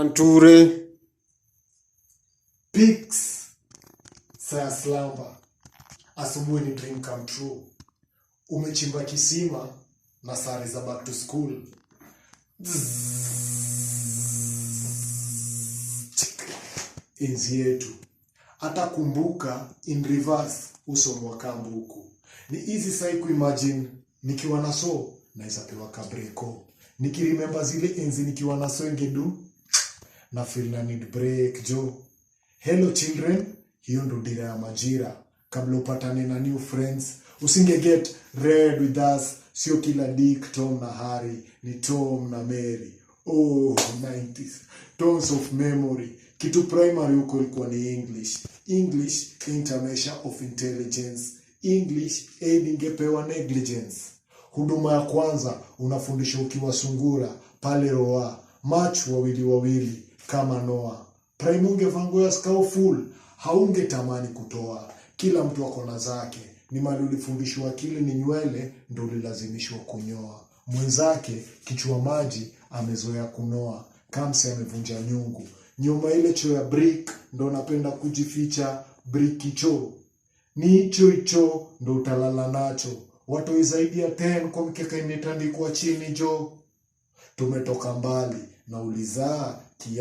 Anture Pics Saya slumber. Asubuhi ni dream come true. Umechimba kisima na sare za back to school. Enzi yetu hata kumbuka in reverse uso mwaka mbuku. Ni easy sai kuimagine nikiwa na so naweza pewa kabreko. Nikiremember zile enzi nikiwa na so ingedu na feel na need break jo. Hello children, hiyo ndo dira ya majira. Kabla upatane na new friends, usinge get red with us. Sio kila Dick, Tom na Harry, ni Tom na Mary. Oh, 90s. Tones of memory. Kitu primary huko ilikuwa ni English. English, intermeasure of intelligence. English, aid ingepewa negligence. Huduma ya kwanza, unafundisha ukiwa sungura, pale roa. Match wawili, kama Noah. Prime ungevango ya skau full, haunge tamani kutoa. Kila mtu akona zake. Ni mali ulifundishwa akili ni nywele, ndo ulilazimishwa kunyoa. Mwenzake, kichwa maji, amezoea kunoa. Kamse amevunja nyungu. Nyuma ile choo ya brick, ndo napenda kujificha brick choo. Ni hicho ndo utalala nacho. Watoi zaidi ya 10 kwa mkeka imetandikwa chini jo. Tumetoka mbali na ulizaa kia